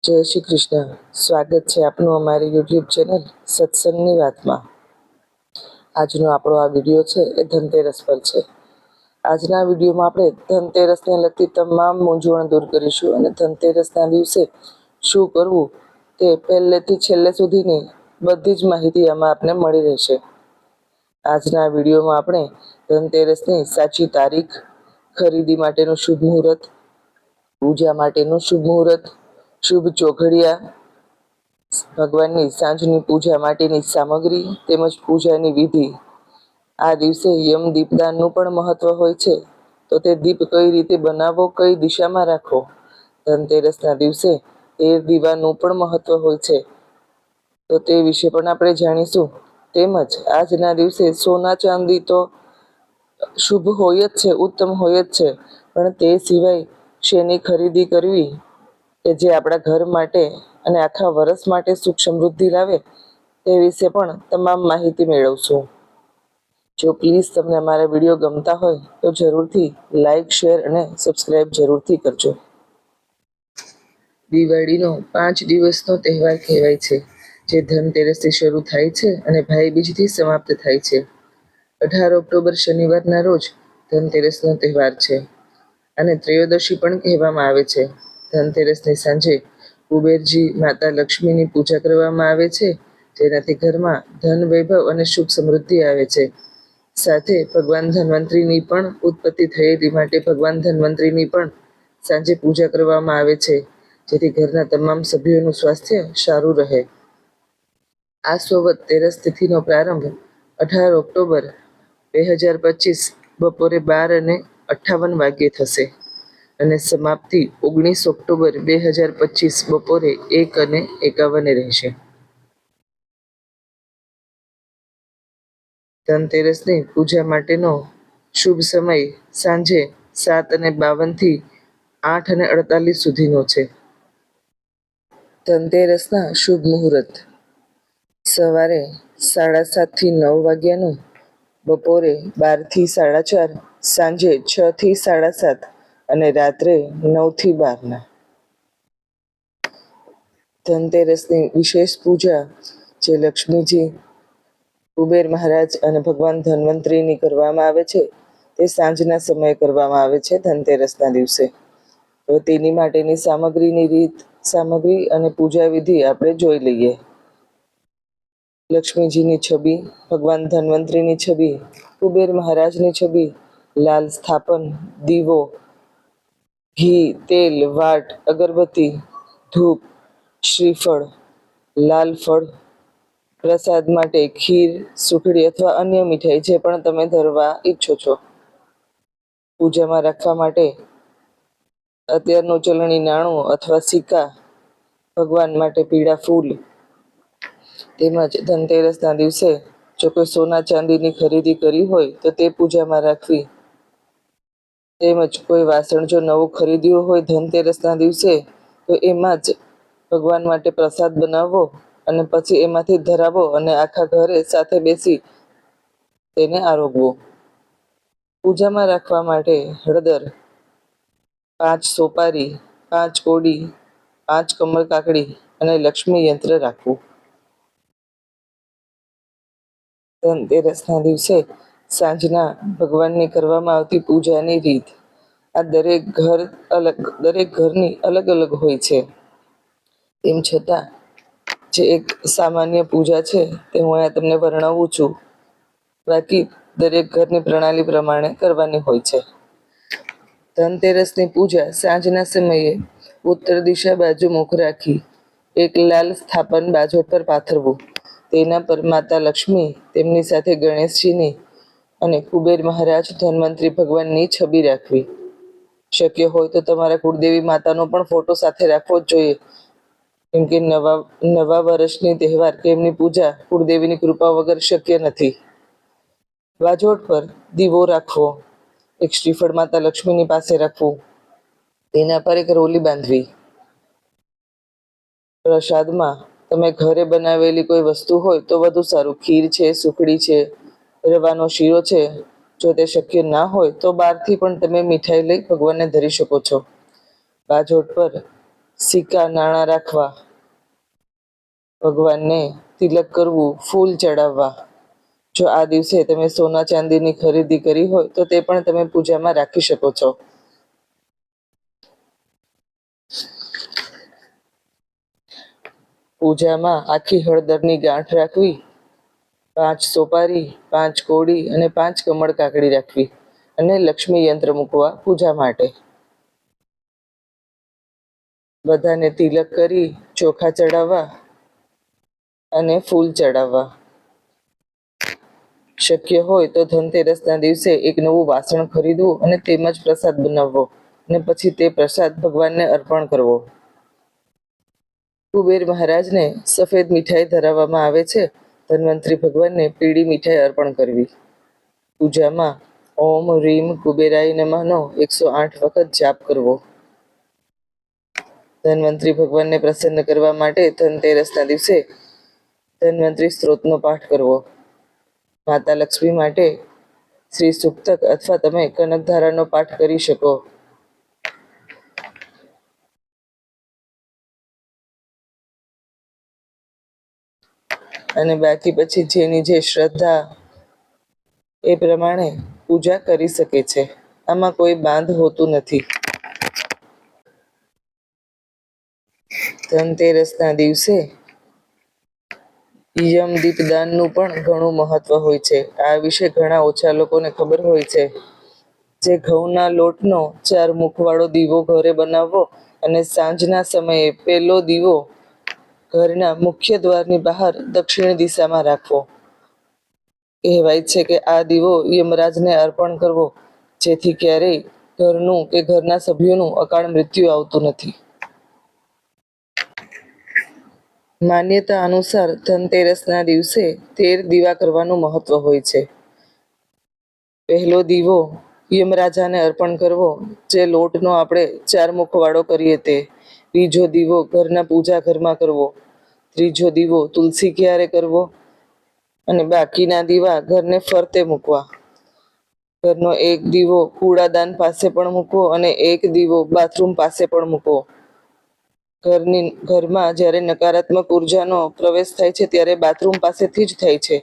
જય શ્રી કૃષ્ણ. સ્વાગત છે આપનું અમારી યુટ્યુબ ચેનલ સત્સંગની વાતમાં. આજનો આપણો આ વિડીયો છે એ ધનતેરસ પર છે. આજના વિડીયોમાં આપણે ધનતેરસને લગતી તમામ મૂંઝવણ દૂર કરીશું અને ધનતેરસના દિવસે શું કરવું તે પહેલેથી છેલ્લે સુધીની બધી જ માહિતી આમાં આપને મળી રહેશે. આજના વિડીયોમાં આપણે ધનતેરસની સાચી તારીખ, ખરીદી માટેનું શુભ મુહૂર્ત, પૂજા માટેનું શુભ મુહૂર્ત, શુભ ચોઘડિયા, ભગવાનની સાંજની પૂજા માટેની સામગ્રી તેમજ પૂજાની વિધિ. આ દિવસે યમ દીપદાનનું પણ મહત્વ હોય છે. તો તે દીપ કઈ રીતે બનાવવો, કઈ દિશામાં રાખવો. ધનતેરસના દિવસે 13 દીવાનું પણ મહત્વ હોય છે. તો તે વિશે પણ આપણે જાણીશું. તેમજ આજના દિવસે સોના ચાંદી તો શુભ હોય જ છે, ઉત્તમ હોય જ છે, પણ તે સિવાય શેની ખરીદી કરવી કે જે આપણા ઘર માટે અને આખા વર્ષ માટે સુખ સમૃદ્ધિ લાવે તે વિશે પણ તમામ માહિતી મેળવશું. જો પ્લીઝ તમને અમારા વિડીયો ગમતા હોય તો જરૂરથી લાઈક, શેર અને સબસ્ક્રાઈબ જરૂરથી કરજો. દિવાળીનો 5 દિવસનો તહેવાર કહેવાય છે, જે ધનતેરસથી શરૂ થાય છે અને ભાઈબીજથી સમાપ્ત થાય છે. 18 ઓક્ટોબર શનિવારના રોજ ધનતેરસનો તહેવાર છે અને ત્રયોદશી પણ કહેવામાં આવે છે. ધનતેરસની સાંજે કુબેરજી માતા લક્ષ્મીની પૂજા કરવામાં આવે છે, જેનાથી ઘરમાં ધન, વૈભવ અને સુખ સમૃદ્ધિ આવે છે. સાથે ભગવાન ધન્વંતરીની પણ ઉત્પત્તિ થયેલી માટે ભગવાન ધન્વંતરીની પણ સાંજે પૂજા કરવામાં આવે છે, જેથી ઘરના તમામ સભ્યોનું સ્વાસ્થ્ય સારું રહે. આ સંવત તેરસ તિથિનો પ્રારંભ 18 ઓક્ટોબર 2025 બપોરે 12:58 થશે અને સમાપ્તિ 19 ઓક્ટોબર 2025 બપોરે 1:51 રહેશે. ધનતેરસની પૂજા માટેનો શુભ સમય સાંજે 7:52 થી 8:48 સુધીનો છે. ધનતેરસના શુભ મુહૂર્ત સવારે 7:30 થી 9 વાગ્યાનું, બપોરે 12 થી 4:30, સાંજે 6 થી 7:30 અને રાત્રે 9 થી 12. ધનતેરસની વિશેષ પૂજા જે લક્ષ્મીજી, કુબેર મહારાજ અને ભગવાન ધન્વંતરીની કરવામાં આવે છે તે સાંજના સમયે કરવામાં આવે છે ધનતેરસના દિવસે. હવે તેની માટેની સામગ્રીની રીત, સામગ્રી અને પૂજા વિધિ આપણે જોઈ લઈએ. લક્ષ્મીજીની છબી, ભગવાન ધન્વંતરીની છબી, કુબેર મહારાજની છબી, લાલ સ્થાપન, દીવો, ઘી, તેલ, વાટ, અગરબત્તી, ધૂપ, શ્રીફળ, લાલ ફળ, પ્રસાદ માટે ખીર, સુખડી અથવા અન્ય મીઠાઈ જે પણ તમે ધરવા ઈચ્છો છો. પૂજામાં રાખવા માટે અત્યારનું ચલણી નાણું અથવા સિક્કા, ભગવાન માટે પીળા ફૂલ. તેમજ ધનતેરસના દિવસે જો કોઈ સોના ચાંદીની ખરીદી કરી હોય તો તે પૂજામાં રાખવી. તેમજ કોઈ વાસણ જો નવું ખરીદ્યું હોય ધનતેરસના દિવસે તો એમાં જ ભગવાન માટે પ્રસાદ બનાવવો અને પછી એમાંથી ધરાવો અને આખા ઘરે સાથે બેસી તેને આરોગવો. પૂજામાં રાખવા માટે હળદર, 5 સોપારી, 5 કોડી, 5 કમળ કાકડી અને લક્ષ્મી યંત્ર રાખવું. ધનતેરસના દિવસે સાંજના ભગવાનની કરવામાં આવતી પૂજાની રીત આ દરેક ઘરની અલગ અલગ હોય છે. તેમ છતાં જે એક સામાન્ય પૂજા છે તે હું અહીંયા તમને વર્ણવું છું. બાકી દરેક ઘરની પ્રણાલી પ્રમાણે કરવાની હોય છે. ધનતેરસની પૂજા સાંજના સમયે ઉત્તર દિશા બાજુ મુખ રાખી એક લાલ સ્થાપન બાજોટ પર પાથરવું. તેના પર માતા લક્ષ્મી, તેમની સાથે ગણેશજીની અને કુબેર મહારાજ ધન્વંતરી ભગવાનની છબી રાખવી. શક્ય હોય તો તમારા કુળદેવી માતાનો પણ ફોટો સાથે રાખવો જ જોઈએ, કેમ કે નવા વર્ષની તહેવાર કે એમની પૂજા કુળદેવીની કૃપા વગર શક્ય નથી. બાજોટ પર દીવો રાખવો, એક શ્રીફળ માતા લક્ષ્મીની પાસે રાખવું, તેના પર એક રોલી બાંધવી. પ્રસાદમાં તમે ઘરે બનાવેલી કોઈ વસ્તુ હોય તો વધુ સારું. ખીર છે, સુખડી છે, રવાનો શીરો છે. જો તે શક્ય ના હોય તો બહારથી પણ તમે મીઠાઈ લઈ ભગવાનને ધરી શકો છો. બાજોટ પર સિક્કા નાણાં રાખવા, ભગવાનને તિલક કરવું, ફૂલ ચડાવવા. જો આ દિવસે તમે સોના ચાંદીની ખરીદી કરી હોય તો તે પણ તમે પૂજામાં રાખી શકો છો. પૂજામાં આખી હળદરની ગાંઠ રાખવી, 5 સોપારી, 5 કોડી અને 5 કમળ કાકડી રાખવી અને લક્ષ્મી યંત્ર મૂકવા પૂજા માટે. બધાને તિલક કરી ચોખા ચડાવવા અને ફૂલ ચડાવવા. શક્ય હોય તો ધનતેરસના દિવસે એક નવું વાસણ ખરીદવું અને તેમાં જ પ્રસાદ બનાવવો અને પછી તે પ્રસાદ ભગવાનને અર્પણ કરવો. કુબેર મહારાજને સફેદ મીઠાઈ ધરાવવામાં આવે છે. ધન્વંતરી ભગવાનને પીળી મીઠાઈ અર્પણ કરવી. પૂજામાં ઓમ રીમ કુબેરાય નમઃનો 108 વખત જાપ કરવો. ધન્વંતરી ભગવાનને પ્રસન્ન કરવા માટે ધનતેરસના દિવસે ધન્વંતરી સ્ત્રોતનો પાઠ કરવો. માતા લક્ષ્મી માટે શ્રી સુક્તક અથવા તમે કનકધારાનો પાઠ કરી શકો. અને બાકી પછી જેની જે શ્રદ્ધા એ પ્રમાણે પૂજા કરી શકે છે. આમાં કોઈ બાંધ હોતું નથી. ધનતેરસના દિવસે યમ દીપદાનનું પણ ઘણું મહત્વ હોય છે. આ વિશે ઘણા ઓછા લોકોને ખબર હોય છે. જે ઘઉંના લોટનો 4 મુખવાળો દીવો ઘરે બનાવવો અને સાંજના સમયે પહેલો દીવો ઘરના મુખ્ય દ્વારની બહાર દક્ષિણ દિશામાં રાખવો. કહેવાય છે કે આ દીવો યમરાજને અર્પણ કરવો, જેથી ક્યારેય ઘરનું કે ઘરના સભ્યોનું અકાળ મૃત્યુ આવતું નથી. માન્યતા અનુસાર ધનતેરસના દિવસે 13 દીવા કરવાનું મહત્વ હોય છે. પહેલો દીવો યમરાજાને અર્પણ કરવો, જે લોટનો આપણે 4 મુખવાળો કરીએ તે. બીજો દીવો ઘરના પૂજા ઘરમાં કરવો. ત્રીજો દીવો તુલસી ક્યારે કરવો અને બાકીના દીવા ઘરને ફરતે મૂકવા. ઘરનો એક દીવો કૂડાદાન પાસે પણ મૂકવો અને એક દીવો બાથરૂમ પાસે પણ મૂકવો. ઘરમાં જ્યારે નકારાત્મક ઉર્જાનો પ્રવેશ થાય છે ત્યારે બાથરૂમ પાસેથી જ થાય છે.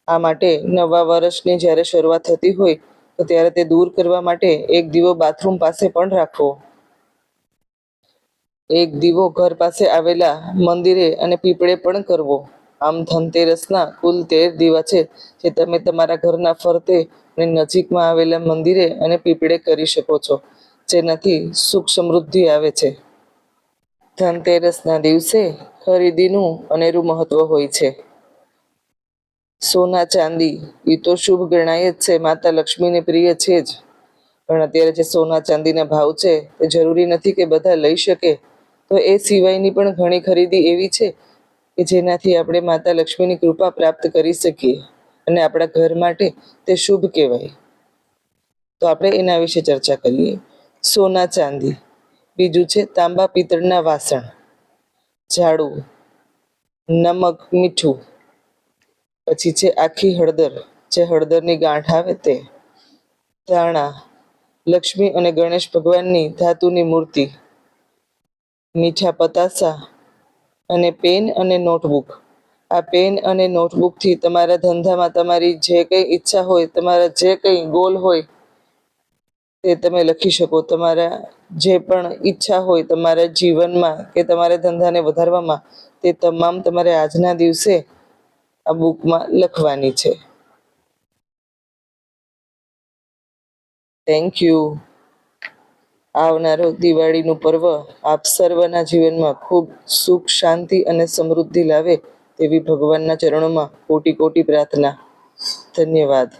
આ માટે નવા વર્ષની જ્યારે શરૂઆત થતી હોય તો ત્યારે તે દૂર કરવા માટે એક દીવો બાથરૂમ પાસે પણ રાખવો. એક દીવો ઘર પાસે આવેલા મંદિરે અને પીપળે પણ કરવો. આમ ધનતેરસના કુલ 13 દીવા છે, જે તમે તમારા ઘરના ફરતે અને નજીકમાં આવેલા મંદિરે અને પીપળે કરી શકો છો, જેનાથી સુખ સમૃદ્ધિ આવે છે. ધનતેરસના દિવસે ખરીદીનું અનેરું મહત્વ હોય છે. સોના ચાંદી એ તો શુભ ગણાય જ છે, માતા લક્ષ્મીને પ્રિય છે જ. પણ અત્યારે જે સોના ચાંદીના ભાવ છે તે જરૂરી નથી કે બધા લઈ શકે. તો એ સિવાયની પણ ઘણી ખરીદી એવી છે કે જેનાથી આપણે માતા લક્ષ્મીની કૃપા પ્રાપ્ત કરી શકીએ અને આપણા ઘર માટે તે શુભ કહેવાય. તો આપણે એના વિશે ચર્ચા કરીએ. સોના ચાંદી. બીજું છે તાંબા પિત્તળના વાસણ, ઝાડુ, નમક મીઠું. પછી છે આખી હળદર, જે હળદરની ગાંઠ આવે તે, ધાણા, લક્ષ્મી અને ગણેશ ભગવાનની ધાતુની મૂર્તિ, મીઠા પતાસા અને પેન અને નોટબુક. આ પેન અને નોટબુકથી તમારા ધંધામાં તમારી જે કંઈ ઈચ્છા હોય, તમારા જે કંઈ ગોલ હોય તે તમે લખી શકો. તમારા જે પણ ઈચ્છા હોય તમારા જીવનમાં કે તમારા ધંધાને વધારવામાં, તે તમામ તમારે આજના દિવસે આ બુકમાં લખવાની છે. Thank you. આવનારો દિવાળીનું પર્વ આપ સર્વના જીવનમાં ખૂબ સુખ, શાંતિ અને સમૃદ્ધિ લાવે તેવી ભગવાનના ચરણોમાં કોટી કોટી પ્રાર્થના. ધન્યવાદ.